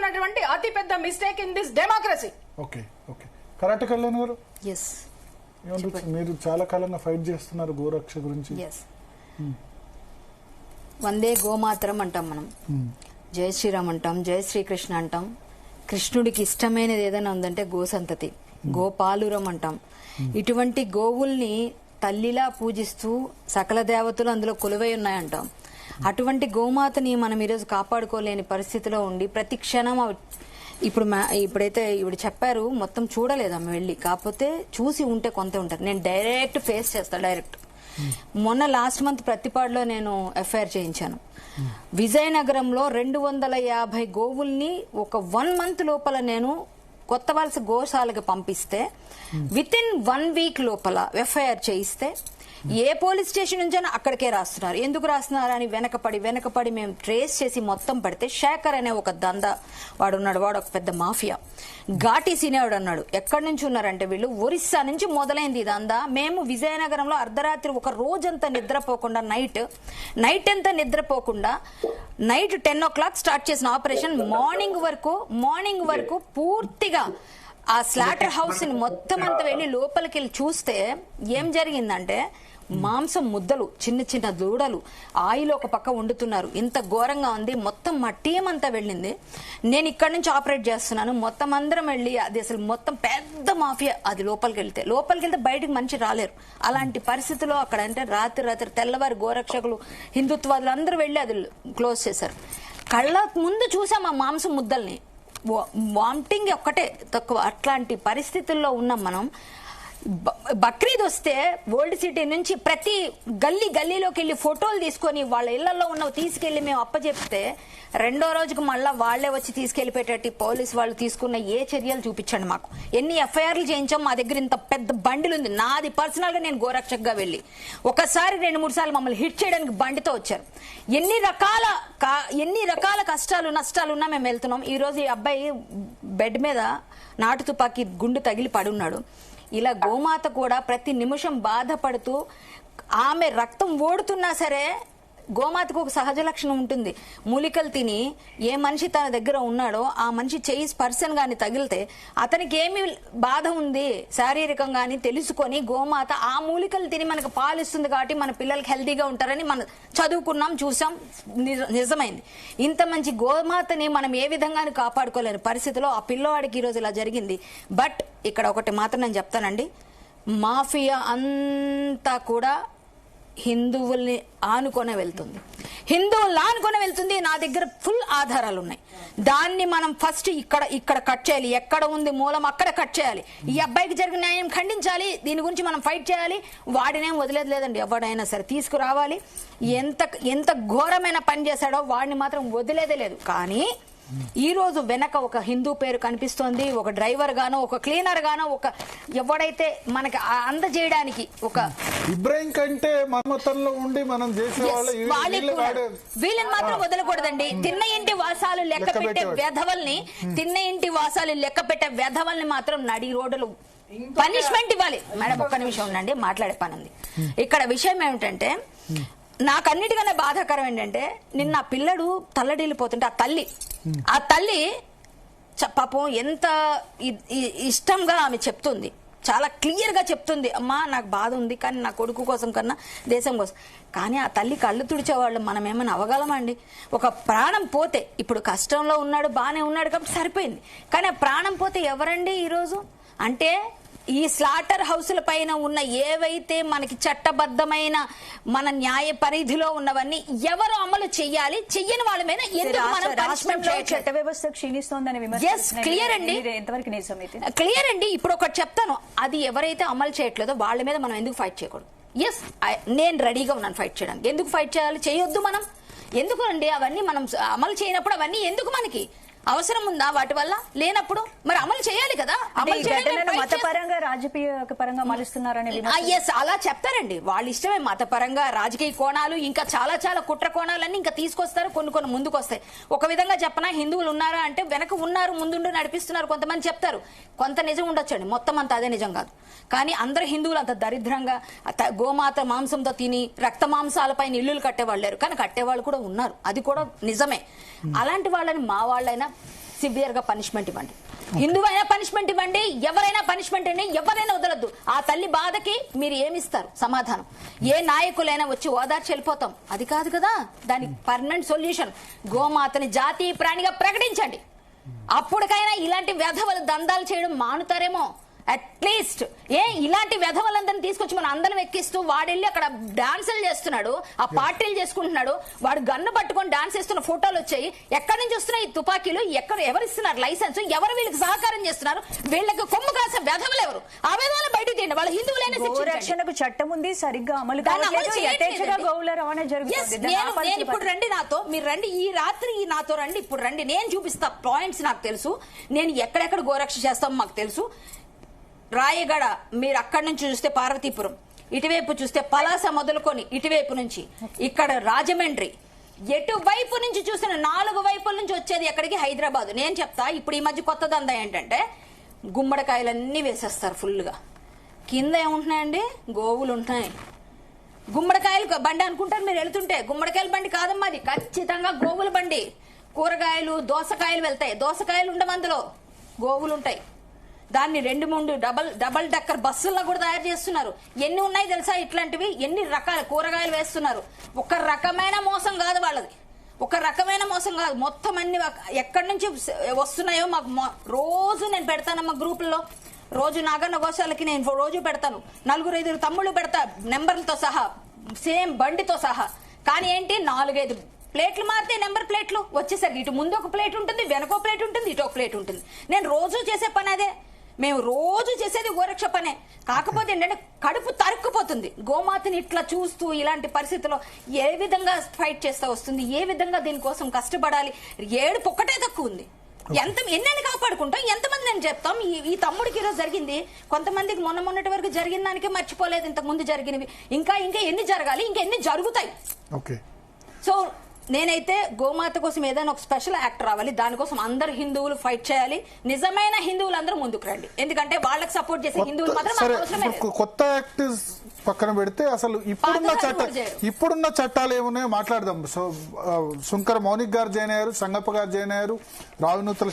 చేస్తున్నటువంటి అతి పెద్ద mistake in this democracy. Okay okay correct. Kalyan గారు ఎస్ మీరు చాలా కాలంగా ఫైట్ చేస్తున్నారు గోరక్ష గురించి. ఎస్ వందే గోమాతరం అంటాం మనం, జై శ్రీరామ్ అంటాం, జై శ్రీకృష్ణ అంటాం. కృష్ణుడికి ఇష్టమైనది ఏదైనా ఉందంటే గోసంతతి, గోపాలురం అంటాం. ఇటువంటి గోవుల్ని తల్లిలా పూజిస్తూ సకల దేవతలు అందులో కొలువై ఉన్నాయంటాం. అటువంటి గోమాతని మనం ఈరోజు కాపాడుకోలేని పరిస్థితిలో ఉండి ప్రతి క్షణం ఇప్పుడైతే ఇవిడ చెప్పారు మొత్తం చూడలేదు ఆమె వెళ్ళి, కాకపోతే చూసి ఉంటే కొంత ఉంటారు. నేను డైరెక్ట్ ఫేస్ చేస్తాను డైరెక్ట్. మొన్న లాస్ట్ మంత్ ప్రతిపాడులో నేను ఎఫ్ఐఆర్ చేయించాను. విజయనగరంలో 250 గోవుల్ని ఒక 1 month లోపల నేను కొత్త వలస గోశాలకు పంపిస్తే విత్ ఇన్ 1 week లోపల ఎఫ్ఐఆర్ చేయిస్తే ఏ పోలీస్ స్టేషన్ నుంచైనా అక్కడికే రాస్తున్నారు. ఎందుకు రాస్తున్నారు అని వెనకపడి మేము ట్రేస్ చేసి మొత్తం పడితే శేఖర్ అనే ఒక దందా వాడు ఉన్నాడు, వాడు ఒక పెద్ద మాఫియా. ఘాటీ సినేవాడు అన్నాడు. ఎక్కడి నుంచి ఉన్నారంటే వీళ్ళు ఒరిస్సా నుంచి మొదలైంది ఇదంతా. మేము విజయనగరంలో అర్ధరాత్రి ఒక రోజంతా నిద్రపోకుండా నైట్ అంతా నిద్రపోకుండా నైట్ 10 o'clock స్టార్ట్ చేసిన ఆపరేషన్ మార్నింగ్ వరకు పూర్తిగా ఆ స్లాటర్ హౌస్ ని మొత్తం అంతా వెళ్లి లోపలికి వెళ్ళి చూస్తే ఏం జరిగిందంటే మాంసం ముద్దలు, చిన్న దూడలు, ఆయిల్ ఒక పక్క వండుతున్నారు. ఇంత ఘోరంగా ఉంది. మొత్తం మా టీం అంతా వెళ్ళింది. నేను ఇక్కడ నుంచి ఆపరేట్ చేస్తున్నాను. మొత్తం అందరం వెళ్ళి అది అసలు మొత్తం పెద్ద మాఫియా. అది లోపలికి వెళ్తే బయటకు మనిషి రాలేరు. అలాంటి పరిస్థితిలో అక్కడ అంటే రాత్రి తెల్లవారి గోరక్షకులు హిందుత్వాదులు అందరూ వెళ్ళి అది క్లోజ్ చేశారు. కళ్ళ ముందు చూసాం ఆ మాంసం ముద్దల్ని. వామిటింగ్ ఒక్కటే తక్కువ. అట్లాంటి పరిస్థితుల్లో ఉన్నాం మనం. బక్రీద్ వస్తే ఓల్డ్ సిటీ నుంచి ప్రతి గల్లీలోకి వెళ్ళి ఫోటోలు తీసుకొని వాళ్ళ ఇళ్లలో ఉన్నవి తీసుకెళ్లి మేము అప్పచెప్తే 2వ రోజుకు మళ్ళా వాళ్లే వచ్చి తీసుకెళ్లిపోయేటట్టు పోలీసు వాళ్ళు తీసుకున్న ఏ చర్యలు చూపించండి మాకు. ఎన్ని ఎఫ్ఐఆర్లు చేయించాం. మా దగ్గర ఇంత పెద్ద బండిలు ఉంది. నాది పర్సనల్ గా నేను గోరక్షక్గా వెళ్ళి ఒకసారి 2-3 సార్లు మమ్మల్ని హిట్ చేయడానికి బండితో వచ్చారు. ఎన్ని రకాల కష్టాలు నష్టాలు ఉన్నా మేము వెళ్తున్నాం. ఈ రోజు ఈ అబ్బాయి బెడ్ మీద నాటు తుపాకీ గుండు తగిలి పడున్నాడు. ఇలా గోమాత కూడా ప్రతి నిమిషం బాధపడుతూ ఆమె రక్తం ఓడుతున్నా సరే గోమాతకు ఒక సహజ లక్షణం ఉంటుంది. మూలికలు తిని ఏ మనిషి తన దగ్గర ఉన్నాడో ఆ మనిషి చేయి స్పర్శన్ గాని తగిలితే అతనికి ఏమి బాధ ఉంది శారీరకంగాని తెలుసుకొని గోమాత ఆ మూలికలు తిని మనకు పాలిస్తుంది కాబట్టి మన పిల్లలకి హెల్తీగా ఉంటారని మనం చదువుకున్నాం, చూసాం, నిజమైంది. ఇంత మంచి గోమాతని మనం ఏ విధంగానూ కాపాడుకోలేని పరిస్థితిలో ఆ పిల్లవాడికి ఈరోజు ఇలా జరిగింది. బట్ ఇక్కడ ఒకటి మాత్రం నేను చెప్తానండి, మాఫియా అంతా కూడా హిందువుల్ని ఆనుకొనే వెళ్తుంది. నా దగ్గర ఫుల్ ఆధారాలు ఉన్నాయి. దాన్ని మనం ఫస్ట్ ఇక్కడ కట్ చేయాలి. ఎక్కడ ఉంది మూలం అక్కడ కట్ చేయాలి. ఈ అబ్బాయికి జరిగిన న్యాయం ఖండించాలి. దీని గురించి మనం ఫైట్ చేయాలి. వాడినేం వదిలేదు లేదండి. ఎవడైనా సరే తీసుకురావాలి. ఎంత ఘోరమైన పని చేశాడో వాడిని మాత్రం వదిలేదే లేదు. కానీ ఈ రోజు వెనక ఒక హిందూ పేరు కనిపిస్తోంది. ఒక డ్రైవర్ గానో ఒక క్లీనర్ గానో ఒక ఎవడైతే మనకి అందజేయడానికి ఒక ఇబ్రాహిం కంటే మమతంలో ఉండి మనం వీళ్ళని మాత్రం వదలకూడదండి. తిన్న ఇంటి వాసాలు లెక్క పెట్టే వెధవల్ని మాత్రం నడి రోడ్డులు పనిష్మెంట్ ఇవ్వాలి. మేడం ఒక్క నిమిషం ఉండండి, మాట్లాడే పని ఉంది. ఇక్కడ విషయం ఏమిటంటే నాకన్నిటికన్నా బాధాకరం ఏంటంటే నిన్న పిల్లడు తల్లడిల్లిపోతుంటే ఆ తల్లి పాపం ఎంత ఇష్టంగా ఆమె చెప్తుంది, చాలా క్లియర్ గా చెప్తుంది, అమ్మా నాకు బాధ ఉంది కానీ నా కొడుకు కోసం కన్నా దేశం కోసం. కానీ ఆ తల్లి కళ్ళు తుడిచేవాళ్ళు మనం ఏమైనా అవగలమండి? ఒక ప్రాణం పోతే, ఇప్పుడు కష్టంలో ఉన్నాడు బానే ఉన్నాడు కాబట్టి సరిపోయింది, కానీ ఆ ప్రాణం పోతే ఎవరండి ఈరోజు? అంటే ఈ స్లాటర్ హౌస్ల పైన ఉన్న ఏవైతే మనకి చట్టబద్ధమైన మన న్యాయ పరిధిలో ఉన్నవన్నీ ఎవరు అమలు చెయ్యాలి, చెయ్యని వాళ్ళ మీద ఎందుకు మనం పనిష్మెంట్ చేయట్లేదు? చట్ట వ్యవస్థ క్షీణిస్తోందని క్లియర్ అండి, క్లియర్ అండి. ఇప్పుడు ఒకటి చెప్తాను, అది ఎవరైతే అమలు చేయట్లేదో వాళ్ళ మీద మనం ఎందుకు ఫైట్ చేయకూడదు? ఎస్, నేను రెడీగా ఉన్నాను ఫైట్ చేయడానికి. ఎందుకు ఫైట్ చేయాలి? చేయొద్దు మనం. ఎందుకు అండి అవన్నీ మనం అమలు చేయనప్పుడు అవన్నీ ఎందుకు మనకి అవసరం ఉందా? వాటి వల్ల లేనప్పుడు మరి అమలు చేయాలి కదా. మతపరంగా రాజకీయ పరంగా మలుస్తున్నారని అలా చెప్తారండి. వాళ్ళ ఇష్టమే. మతపరంగా రాజకీయ కోణాలు ఇంకా చాలా కుట్ర కోణాలన్నీ ఇంకా తీసుకొస్తారు. కొన్ని ముందుకు వస్తాయి. ఒక విధంగా చెప్పనా, హిందువులు ఉన్నారా అంటే వెనక ఉన్నారు, ముందుండి నడిపిస్తున్నారు కొంతమంది చెప్తారు. కొంత నిజం ఉండొచ్చండి, మొత్తం అంతా అదే నిజం కాదు. కానీ అందరు హిందువులు అంత దరిద్రంగా గోమాత మాంసంతో తిని రక్త మాంసాలపైన ఇల్లులు కట్టేవాళ్ళు లేరు, కానీ కట్టేవాళ్ళు కూడా ఉన్నారు. అది కూడా నిజమే. అలాంటి వాళ్ళని మా వాళ్ళైనా సివియర్ గా పనిష్మెంట్ ఇవ్వండి. హిందువైనా పనిష్మెంట్ ఇవ్వండి, ఎవరైనా పనిష్మెంట్ అండి, ఎవరైనా వదలొద్దు. ఆ తల్లి బాధకి మీరు ఏమిస్తారు సమాధానం? ఏ నాయకులైనా వచ్చి ఓదార్చి వెళ్ళిపోతాం అది కాదు కదా. దానికి పర్మనెంట్ సొల్యూషన్ గోమాతని జాతీయ ప్రాణిగా ప్రకటించండి. అప్పటికైనా ఇలాంటి వ్యధవలు దందాలు చేయడం మానుతారేమో. అట్లీస్ట్ ఇలాంటి వ్యధవలందరినీ తీసుకొచ్చి మనం అందరం ఎక్కిస్తూ వాడెళ్ళి అక్కడ డాన్సులు చేస్తున్నాడు, ఆ పార్టీలు చేసుకుంటున్నాడు, వాడు గన్ను పట్టుకొని డాన్స్ చేస్తున్న ఫోటోలు వచ్చాయి. ఎక్కడి నుంచి వస్తున్నాయి ఈ తుపాకీలు? ఎవరు ఇస్తున్నారు లైసెన్స్? ఎవరు వీళ్ళకి సహకారం చేస్తున్నారు? వీళ్ళకి కొమ్ము కాసే వ్యధవలు ఎవరు? ఆ వ్యధవలు బయటకు తీయండి. వాళ్ళ హిందువులైనా రక్షణకు చట్టం ఉంది, సరిగ్గా అమలు గోవుల రవాణా జరుగుతుంది. నేను ఇప్పుడు రండి నాతో, మీరు రండి, ఈ రాత్రి నాతో రండి, ఇప్పుడు రండి, నేను చూపిస్తా పాయింట్స్. నాకు తెలుసు నేను ఎక్కడెక్కడ గోరక్ష చేస్తామో మాకు తెలుసు. రాయగడ మీరు అక్కడి నుంచి చూస్తే పార్వతీపురం, ఇటువైపు చూస్తే పలాస మొదలుకొని ఇటువైపు నుంచి ఇక్కడ రాజమండ్రి, ఎటువైపు నుంచి చూసిన 4 వైపుల నుంచి వచ్చేది ఎక్కడికి? హైదరాబాద్. నేను చెప్తా ఇప్పుడు ఈ మధ్య కొత్త దందా ఏంటంటే గుమ్మడికాయలన్నీ వేసేస్తారు ఫుల్గా. కింద ఏముంటున్నాయండి? గోవులు ఉంటున్నాయి. గుమ్మడికాయలు బండి అనుకుంటారు మీరు వెళ్తుంటే, గుమ్మడికాయల బండి కాదమ్మా అది, ఖచ్చితంగా గోవుల బండి. కూరగాయలు దోసకాయలు వెళ్తాయి, దోసకాయలు ఉండవు అందులో, గోవులు ఉంటాయి. దాన్ని 2-3 డబల్ డక్కర్ బస్సుల్లో కూడా తయారు చేస్తున్నారు. ఎన్ని ఉన్నాయి తెలుసా ఇట్లాంటివి? ఎన్ని రకాల కూరగాయలు వేస్తున్నారు. ఒక రకమైన మోసం కాదు వాళ్ళది, ఒక రకమైన మోసం కాదు. మొత్తం అన్ని ఎక్కడి నుంచి వస్తున్నాయో మాకు రోజు నేను పెడతానమ్మా గ్రూపుల్లో. రోజు నాగన్న గోశాలకి నేను రోజు పెడతాను, 4-5 తమ్ముళ్ళు పెడతా నెంబర్లతో సహా, సేమ్ బండితో సహా. కానీ ఏంటి 4-5 ప్లేట్లు మారితే నెంబర్ ప్లేట్లు వచ్చేసరికి ఇటు ముందు ఒక ప్లేట్ ఉంటుంది, వెనకో ప్లేట్ ఉంటుంది, ఇటు ఒక ప్లేట్ ఉంటుంది. నేను రోజు చేసే పని అదే, మేము రోజు చేసేది గోరక్ష పనే. కాకపోతే ఏంటంటే కడుపు తరుక్కుపోతుంది గోమాతని ఇట్లా చూస్తూ. ఇలాంటి పరిస్థితుల్లో ఏ విధంగా ఫైట్ చేస్తూ వస్తుంది, ఏ విధంగా దీనికోసం కష్టపడాలి. ఏడుపు ఒక్కటే తక్కువ ఉంది. ఎన్నైనా కాపాడుకుంటాం, ఎంతమంది నేను చెప్తాం. ఈ తమ్ముడికి ఈరోజు జరిగింది, కొంతమందికి మొన్నటి వరకు జరిగిన దానికే మర్చిపోలేదు, ఇంతకు ముందు జరిగినవి ఇంకా ఎన్ని జరగాలి, ఇంకా ఎన్ని జరుగుతాయి. సో నేనైతే గోమాత కోసం ఏదైనా ఒక స్పెషల్ యాక్ట్ రావాలి. దానికోసం అందరు హిందువులు ఫైట్ చేయాలి. నిజమైన హిందువులు అందరూ ముందుకు రండి. ఎందుకంటే వాళ్ళకి సపోర్ట్ చేసే హిందువులు మాత్రం కొత్త యాక్ట్ పక్కన పెడితే అసలు ఇప్పుడున్న చట్టాలు ఏమున్నాయో మాట్లాడదాం. సో శంకర్ మౌనిక్ గారు జాయిన్ అయ్యారు, సంగప్ప గారు జాయిన్ అయ్యారు, రావినూతల